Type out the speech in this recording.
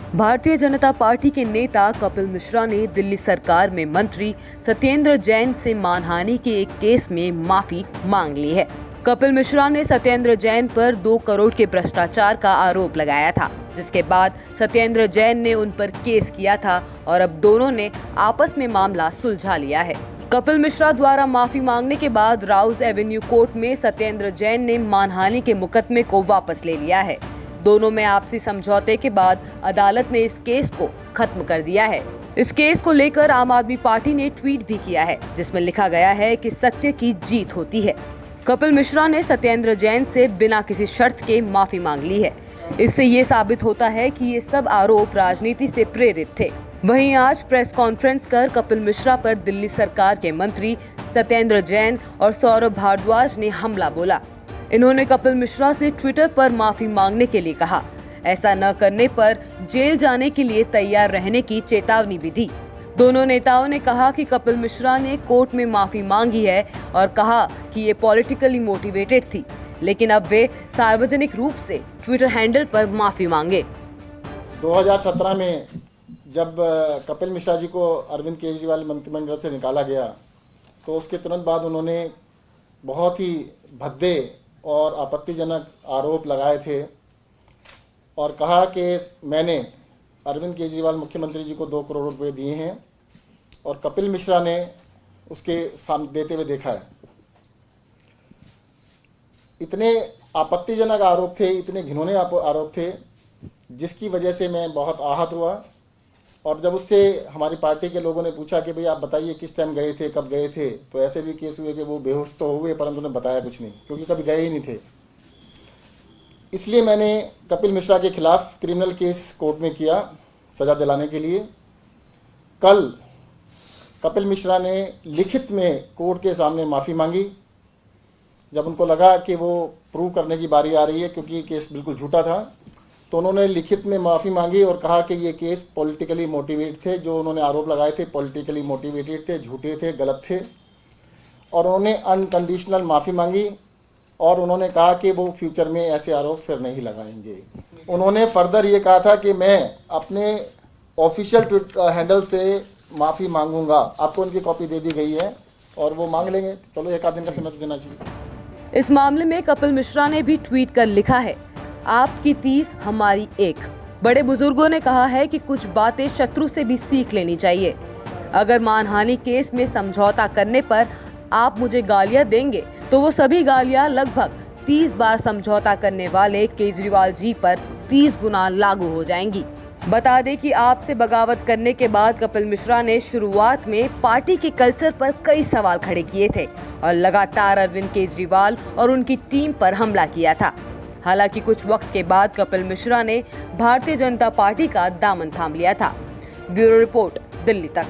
Bharatiya Janata party के नेता कपिल मिश्रा ने दिल्ली सरकार में मंत्री सत्येंद्र जैन से मानहानि के एक केस में माफी मांग ली है। कपिल मिश्रा ने सत्येंद्र जैन पर 2 करोड़ के भ्रष्टाचार का आरोप लगाया था, जिसके बाद सत्येंद्र जैन ने उन पर केस किया था और अब दोनों ने आपस में मामला सुलझा लिया है। कपिल मिश्रा द्वारा माफी मांगने के बाद राउज एवेन्यू कोर्ट में सत्येंद्र जैन ने मानहानि के मुकदमे को वापस ले लिया है। दोनों में आपसी समझौते के बाद अदालत ने इस केस को खत्म कर दिया है। इस केस को लेकर आम आदमी पार्टी ने ट्वीट भी किया है, जिसमें लिखा गया है कि सत्य की जीत होती है। कपिल मिश्रा ने सत्येंद्र जैन से बिना किसी शर्त के माफी मांग ली है। इससे ये साबित होता है कि ये सब आरोप राजनीति से प्रेरित थे। वहीं आज प्रेस कॉन्फ्रेंस कर कपिल मिश्रा पर दिल्ली सरकार के मंत्री सत्येंद्र जैन और सौरभ भारद्वाज ने हमला बोला। इन्होंने कपिल मिश्रा से ट्विटर पर माफी मांगने के लिए कहा। ऐसा न करने पर जेल जाने के लिए तैयार रहने की चेतावनी भी दी। दोनों नेताओं ने कहा कि कपिल मिश्रा ने कोर्ट में माफी मांगी है और कहा कि ये पॉलिटिकली मोटिवेटेड थी, लेकिन अब वे सार्वजनिक रूप से ट्विटर हैंडल पर माफी मांगे। 2017 में जब कपिल मिश्रा जी को अरविंद केजरीवाल मंत्रिमंडल से निकाला गया, तो उसके तुरंत बाद उन्होंने बहुत ही भद्दे और आपत्तिजनक आरोप लगाए थे और कहा कि मैंने अरविंद केजरीवाल मुख्यमंत्री जी को 2 करोड़ रुपए दिए हैं और कपिल मिश्रा ने उसके सामने देते हुए देखा है। इतने आपत्तिजनक आरोप थे, इतने घिनौने आरोप थे, जिसकी वजह से मैं बहुत आहत हुआ। और जब उससे हमारी पार्टी के लोगों ने पूछा कि भाई आप बताइए किस टाइम गए थे, कब गए थे, तो ऐसे भी केस हुए कि वो बेहोश तो हुए परंतु उन्हें बताया कुछ नहीं, क्योंकि कभी गए ही नहीं थे। इसलिए मैंने कपिल मिश्रा के खिलाफ क्रिमिनल केस कोर्ट में किया सजा दिलाने के लिए। कल कपिल मिश्रा ने लिखित में कोर्ट के सामने माफ़ी मांगी, जब उनको लगा कि वो प्रूव करने की बारी आ रही है, क्योंकि केस बिल्कुल झूठा था, तो उन्होंने लिखित में माफ़ी मांगी और कहा कि ये केस पॉलिटिकली मोटिवेटेड थे। जो उन्होंने आरोप लगाए थे पॉलिटिकली मोटिवेटेड थे, झूठे थे, गलत थे। और उन्होंने अनकंडीशनल माफ़ी मांगी और उन्होंने कहा कि वो फ्यूचर में ऐसे आरोप फिर नहीं लगाएंगे। उन्होंने फर्दर ये कहा था कि मैं अपने ऑफिशियल ट्विटर हैंडल से माफ़ी मांगूंगा। आपको उनकी कॉपी दे दी गई है और वो मांग लेंगे। चलो 1 आध दिन का समय तो देना चाहिए। इस मामले में कपिल मिश्रा ने भी ट्वीट कर लिखा है, आपकी 30 हमारी 1। बड़े बुजुर्गों ने कहा है कि कुछ बातें शत्रु से भी सीख लेनी चाहिए। अगर मानहानि केस में समझौता करने पर आप मुझे गालियां देंगे, तो वो सभी गालियां लगभग 30 बार समझौता करने वाले केजरीवाल जी पर 30 गुना लागू हो जाएंगी। बता दें कि आपसे बगावत करने के बाद कपिल मिश्रा ने शुरुआत में पार्टी के कल्चर पर कई सवाल खड़े किए थे और लगातार अरविंद केजरीवाल और उनकी टीम पर हमला किया था। हालांकि कुछ वक्त के बाद कपिल मिश्रा ने भारतीय जनता पार्टी का दामन थाम लिया था। ब्यूरो रिपोर्ट, दिल्ली तक।